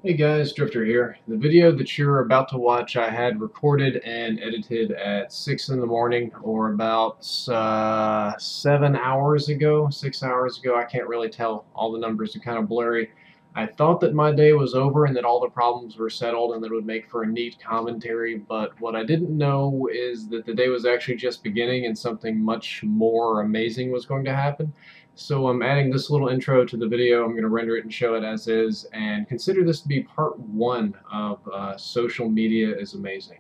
Hey guys, Drifter here. The video that you're about to watch I had recorded and edited at 6 in the morning, or about 7 hours ago, 6 hours ago. I can't really tell. All the numbers are kind of blurry. I thought that my day was over and that all the problems were settled and that it would make for a neat commentary, but what I didn't know is that the day was actually just beginning and something much more amazing was going to happen. So I'm adding this little intro to the video. I'm going to render it and show it as is, and consider this to be part one of Social Media is Amazing.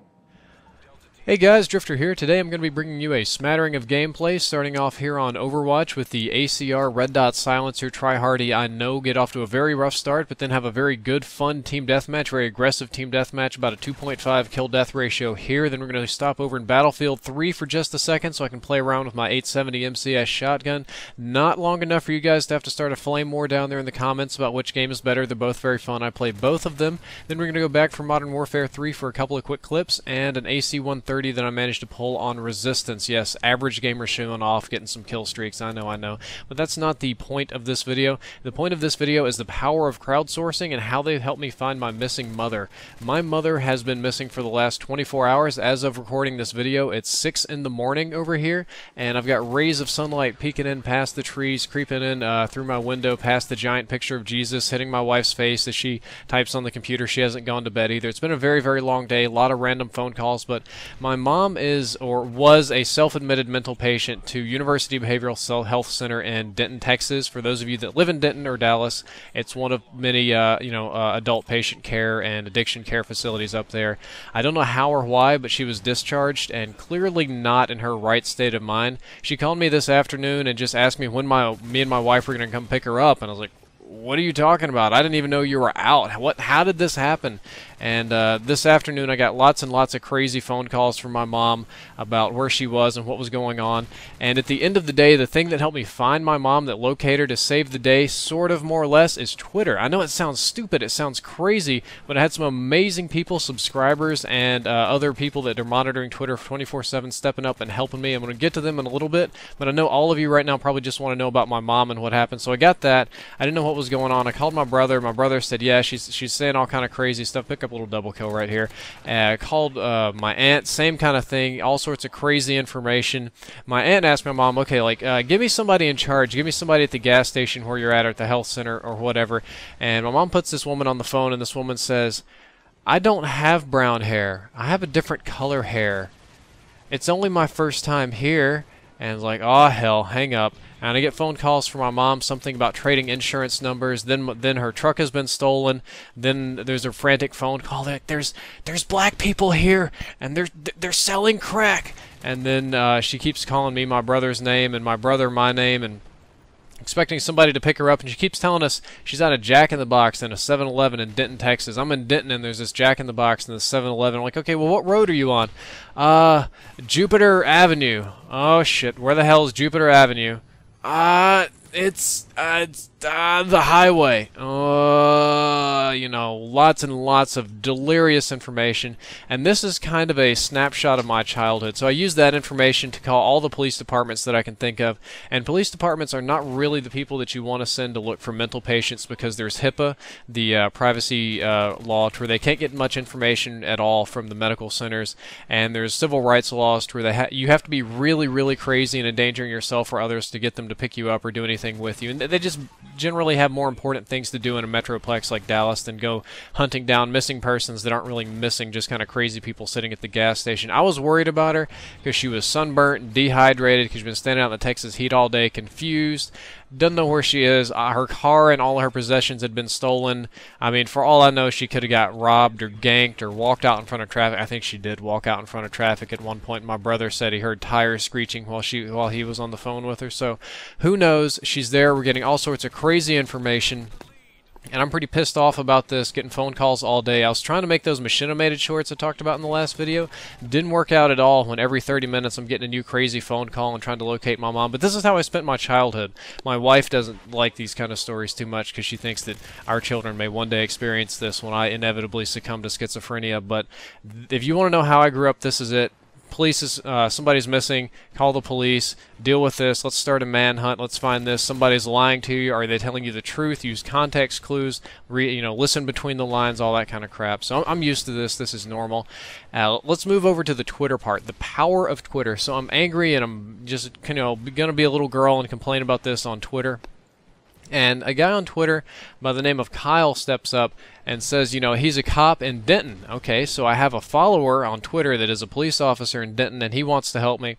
Hey guys, Drifter here. Today I'm going to be bringing you a smattering of gameplay, starting off here on Overwatch with the ACR Red Dot Silencer Tryhardy. I know get off to a very rough start, but then have a very good, fun team deathmatch, very aggressive team deathmatch, about a 2.5 kill-death ratio here. Then we're going to stop over in Battlefield 3 for just a second so I can play around with my 870 MCS shotgun. Not long enough for you guys to have to start a flame war down there in the comments about which game is better. They're both very fun. I play both of them. Then we're going to go back for Modern Warfare 3 for a couple of quick clips, and an AC-130 that I managed to pull on Resistance. Yes, average gamer showing off, getting some kill streaks. I know. But that's not the point of this video. The point of this video is the power of crowdsourcing and how they've helped me find my missing mother. My mother has been missing for the last 24 hours. As of recording this video, it's 6 in the morning over here, and I've got rays of sunlight peeking in past the trees, creeping in through my window, past the giant picture of Jesus, hitting my wife's face as she types on the computer. She hasn't gone to bed either. It's been a very, very long day, a lot of random phone calls, but my mom is or was a self-admitted mental patient to University Behavioral Health Center in Denton, Texas. For those of you that live in Denton or Dallas, it's one of many adult patient care and addiction care facilities up there. I don't know how or why, but she was discharged and clearly not in her right state of mind. She called me this afternoon and just asked me when me and my wife were going to come pick her up, and I was like, what are you talking about? I didn't even know you were out. How did this happen? And this afternoon I got lots and lots of crazy phone calls from my mom about where she was and what was going on. And at the end of the day, the thing that helped me find my mom, that located her to save the day, sort of more or less, is Twitter. I know it sounds stupid, it sounds crazy, but I had some amazing people, subscribers, and other people that are monitoring Twitter 24/7 stepping up and helping me. I'm going to get to them in a little bit, but I know all of you right now probably just want to know about my mom and what happened. So I got that. I didn't know what was going on. I called my brother. My brother said, yeah, she's saying all kind of crazy stuff. Pick up a little double kill right here. Called my aunt, same kind of thing, all sorts of crazy information. My aunt asked my mom, okay, like, give me somebody in charge. Give me somebody at the gas station where you're at, or at the health center, or whatever. And my mom puts this woman on the phone, and this woman says, I don't have brown hair. I have a different color hair. It's only my first time here. And it's like, oh hell, hang up. And I get phone calls from my mom, something about trading insurance numbers. Then her truck has been stolen. Then there's a frantic phone call that there's black people here and they're selling crack. And then she keeps calling me my brother's name and my brother my name, and expecting somebody to pick her up, and she keeps telling us she's at a Jack in the Box in a 7-Eleven in Denton, Texas. I'm in Denton, and there's this Jack in the Box in the 7-Eleven. I'm like, okay, well, what road are you on? Jupiter Avenue. Oh, shit. Where the hell is Jupiter Avenue? It's the highway. Lots and lots of delirious information. And this is kind of a snapshot of my childhood. So I use that information to call all the police departments that I can think of. And police departments are not really the people that you want to send to look for mental patients, because there's HIPAA, the privacy law, to where they can't get much information at all from the medical centers. And there's civil rights laws to where you have to be really, really crazy and endangering yourself or others to get them to pick you up or do anything with you. And they just generally have more important things to do in a metroplex like Dallas than go hunting down missing persons that aren't really missing, just kind of crazy people sitting at the gas station. I was worried about her because she was sunburnt and dehydrated because she's been standing out in the Texas heat all day, confused, doesn't know where she is. Her car and all her possessions had been stolen. I mean, for all I know, she could have got robbed or ganked or walked out in front of traffic. I think she did walk out in front of traffic at one point. My brother said he heard tires screeching while he was on the phone with her. So who knows? She's there. We're getting all sorts of crazy information. And I'm pretty pissed off about this, getting phone calls all day. I was trying to make those machinimated shorts I talked about in the last video. Didn't work out at all when every 30 minutes I'm getting a new crazy phone call and trying to locate my mom. But this is how I spent my childhood. My wife doesn't like these kind of stories too much because she thinks that our children may one day experience this when I inevitably succumb to schizophrenia. But if you want to know how I grew up, this is it. police is somebody's missing. Call the police. Deal with this. Let's start a manhunt. Let's find this. Somebody's lying to you. Are they telling you the truth? Use context clues. Listen between the lines. All that kind of crap. So I'm used to this. This is normal. Let's move over to the Twitter part. The power of Twitter. So I'm angry and I'm just gonna be a little girl and complain about this on Twitter. And a guy on Twitter by the name of Kyle steps up and says, he's a cop in Denton. Okay, so I have a follower on Twitter that is a police officer in Denton, and he wants to help me.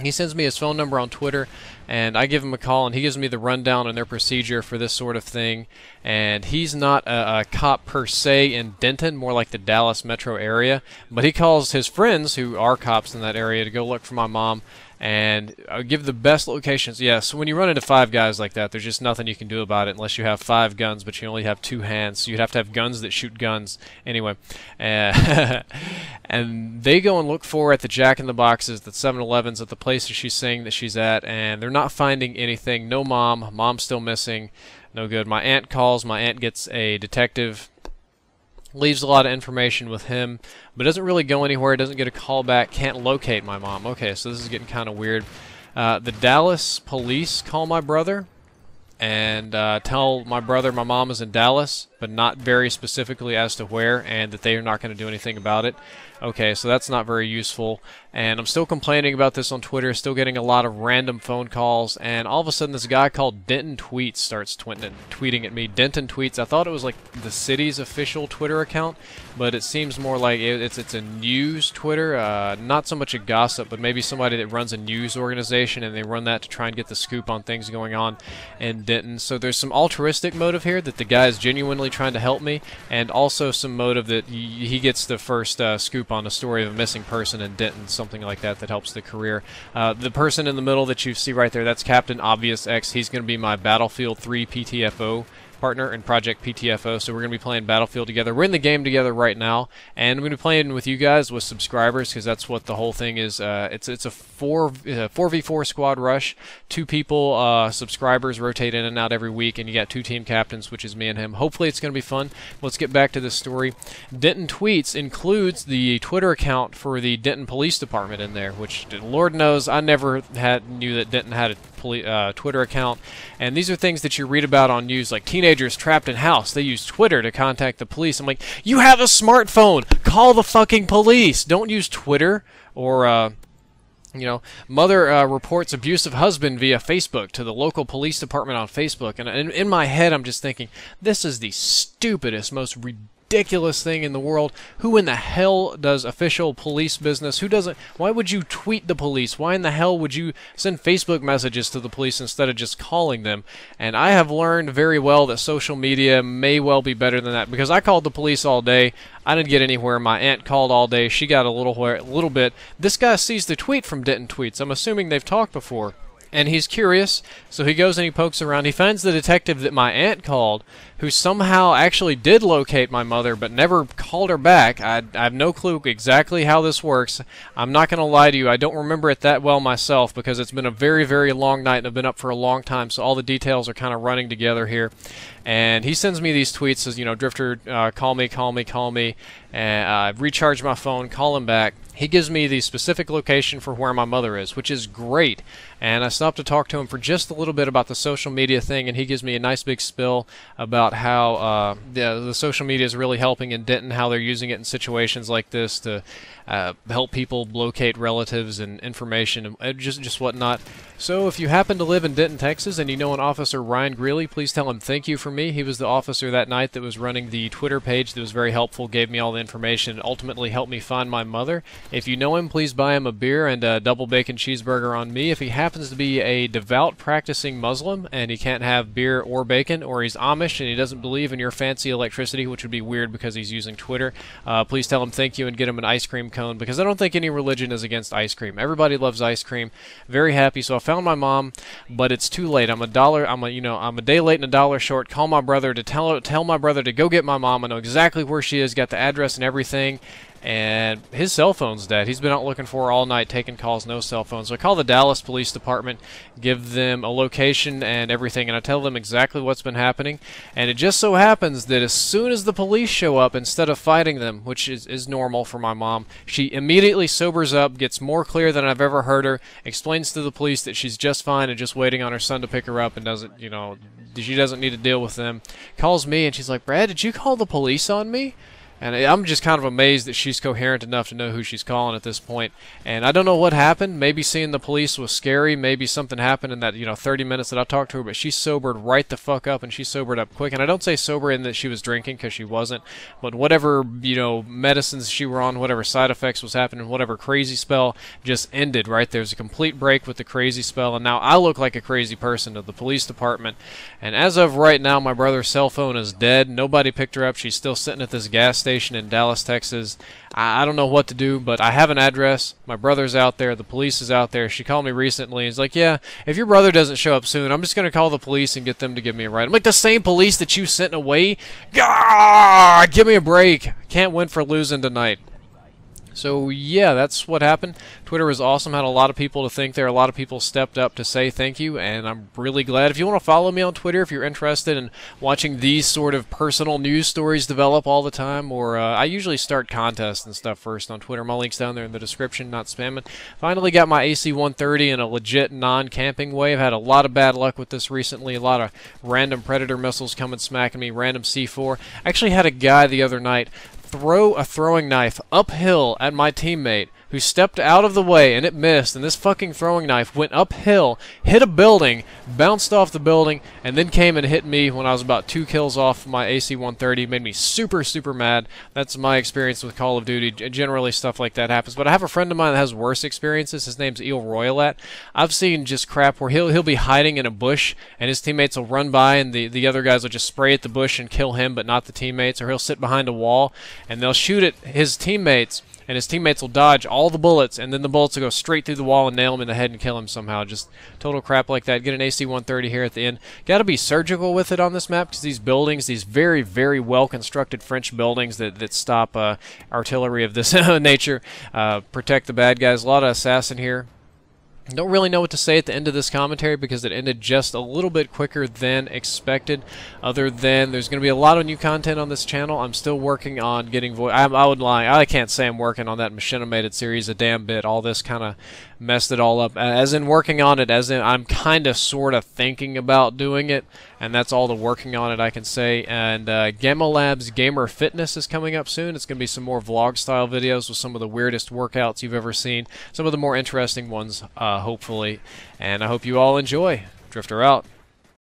He sends me his phone number on Twitter, and I give him a call, and he gives me the rundown on their procedure for this sort of thing. And he's not a cop per se in Denton, more like the Dallas metro area, but he calls his friends who are cops in that area to go look for my mom and give the best locations. Yeah, so when you run into 5 guys like that, there's just nothing you can do about it unless you have 5 guns, but you only have 2 hands, so you'd have to have guns that shoot guns. Anyway, and they go and look for at the Jack in the Boxes, the 7-Elevens, at the places she's saying that she's at, and they're not finding anything. No mom. Mom's still missing. No good. My aunt calls. My aunt gets a detective, leaves a lot of information with him, but doesn't really go anywhere, doesn't get a call back, can't locate my mom. Okay, so this is getting kind of weird. The Dallas police call my brother and tell my brother my mom is in Dallas, but not very specifically as to where, and that they are not going to do anything about it. Okay, so that's not very useful, and I'm still complaining about this on Twitter, still getting a lot of random phone calls, and all of a sudden this guy called Denton Tweets starts tweeting at me. Denton Tweets. I thought it was like the city's official Twitter account, but it seems more like it's a news Twitter, not so much a gossip, but maybe somebody that runs a news organization, and they run that to try and get the scoop on things going on in Denton. So there's some altruistic motive here that the guy is genuinely trying to help me, and also some motive that he gets the first scoop on a story of a missing person in Denton, something like that helps the career. The person in the middle that you see right there, that's Captain Obvious X. He's going to be my Battlefield 3 PTFO partner in Project PTFO, so we're going to be playing Battlefield together. We're in the game together right now, and I'm going to be playing with you guys, with subscribers, because that's what the whole thing is. It's a 4v4 squad rush. 2 people, subscribers, rotate in and out every week, and you got 2 team captains, which is me and him. Hopefully it's going to be fun. Let's get back to this story. Denton Tweets includes the Twitter account for the Denton Police Department in there, which Lord knows I never knew that Denton had a Twitter account. And these are things that you read about on news, like teenagers trapped in house. They use Twitter to contact the police. I'm like, you have a smartphone. Call the fucking police. Don't use Twitter. Or, mother reports abusive husband via Facebook to the local police department on Facebook. And in my head, I'm just thinking, this is the stupidest, most ridiculous thing in the world. Who in the hell does official police business? Who doesn't? Why would you tweet the police? Why in the hell would you send Facebook messages to the police instead of just calling them? And I have learned very well that social media may well be better than that, because I called the police all day. I didn't get anywhere. My aunt called all day. She got a little bit. This guy sees the tweet from Denton Tweets. I'm assuming they've talked before. And he's curious, so he goes and he pokes around. He finds the detective that my aunt called, who somehow actually did locate my mother, but never called her back. I have no clue exactly how this works. I'm not going to lie to you. I don't remember it that well myself, because it's been a very, very long night, and I've been up for a long time, so all the details are kind of running together here. And he sends me these tweets, says, Drifter, call me, and recharge my phone, call him back. He gives me the specific location for where my mother is, which is great. And I stopped to talk to him for just a little bit about the social media thing, and he gives me a nice big spill about how the social media is really helping in Denton, how they're using it in situations like this to help people locate relatives and information and just whatnot. So if you happen to live in Denton, Texas, and you know an Officer Ryan Greeley, please tell him thank you for me. He was the officer that night that was running the Twitter page that was very helpful, gave me all the information, and ultimately helped me find my mother. If you know him, please buy him a beer and a double bacon cheeseburger on me. If he happens to be a devout practicing Muslim and he can't have beer or bacon, or he's Amish and he doesn't believe in your fancy electricity, which would be weird because he's using Twitter, please tell him thank you and get him an ice cream cone, because I don't think any religion is against ice cream. Everybody loves ice cream. Very happy. So I found my mom, but it's too late. I'm a day late and a dollar short. Call my brother to tell my brother to go get my mom. I know exactly where she is, got the address and everything. and his cell phone's dead. He's been out looking for her all night, taking calls, no cell phone. So I call the Dallas Police Department, give them a location and everything, and I tell them exactly what's been happening. And it just so happens that as soon as the police show up, instead of fighting them, which is normal for my mom, she immediately sobers up, gets more clear than I've ever heard her, explains to the police that she's just fine and just waiting on her son to pick her up and doesn't, you know, she doesn't need to deal with them. Calls me and she's like, "Brad, did you call the police on me?" And I'm just kind of amazed that she's coherent enough to know who she's calling at this point. And I don't know what happened. Maybe seeing the police was scary. Maybe something happened in that 30 minutes that I talked to her. But she sobered right the fuck up, and she sobered up quick. And I don't say sober in that she was drinking, because she wasn't. But whatever medicines she were on, whatever side effects was happening, whatever crazy spell just ended right there. There's a complete break with the crazy spell. And now I look like a crazy person to the police department. And as of right now, my brother's cell phone is dead. Nobody picked her up. She's still sitting at this gas station in Dallas, Texas. I don't know what to do, but I have an address. My brother's out there. The police is out there. She called me recently. He's like, "Yeah, if your brother doesn't show up soon, I'm just going to call the police and get them to give me a ride." I'm like, "The same police that you sent away? Gah! Give me a break. Can't win for losing tonight." So yeah, that's what happened. Twitter was awesome. Had a lot of people to thank there. A lot of people stepped up to say thank you, and I'm really glad. If you want to follow me on Twitter, if you're interested in watching these sort of personal news stories develop all the time, or I usually start contests and stuff first on Twitter. My link's down there in the description, not spamming. Finally got my AC-130 in a legit non-camping way. I've had a lot of bad luck with this recently. A lot of random Predator missiles coming smacking me, random C4. I actually had a guy the other night throw a throwing knife uphill at my teammate who stepped out of the way, and it missed, and this fucking throwing knife went uphill, hit a building, bounced off the building, and then came and hit me when I was about 2 kills off my AC-130. Made me super, super mad. That's my experience with Call of Duty. Generally, stuff like that happens. But I have a friend of mine that has worse experiences. His name's Eel Royalat. I've seen just crap where he'll be hiding in a bush, and his teammates will run by, and the other guys will just spray at the bush and kill him, but not the teammates. Or he'll sit behind a wall, and they'll shoot at his teammates, and his teammates will dodge all the bullets, and then the bullets will go straight through the wall and nail him in the head and kill him somehow. Just total crap like that. Get an AC-130 here at the end. Got to be surgical with it on this map, because these buildings, these very, very well-constructed French buildings that stop artillery of this nature, protect the bad guys. A lot of assassin here. Don't really know what to say at the end of this commentary, because it ended just a little bit quicker than expected, other than there's going to be a lot of new content on this channel. I'm still working on getting voice. I would lie. I can't say I'm working on that Machinimated series a damn bit. All this kind of messed it all up. As in working on it, as in I'm kind of sort of thinking about doing it, and that's all the working on it I can say. And Gamma Labs Gamer Fitness is coming up soon. It's going to be some more vlog-style videos with some of the weirdest workouts you've ever seen, some of the more interesting ones, hopefully. And I hope you all enjoy. Drifter out.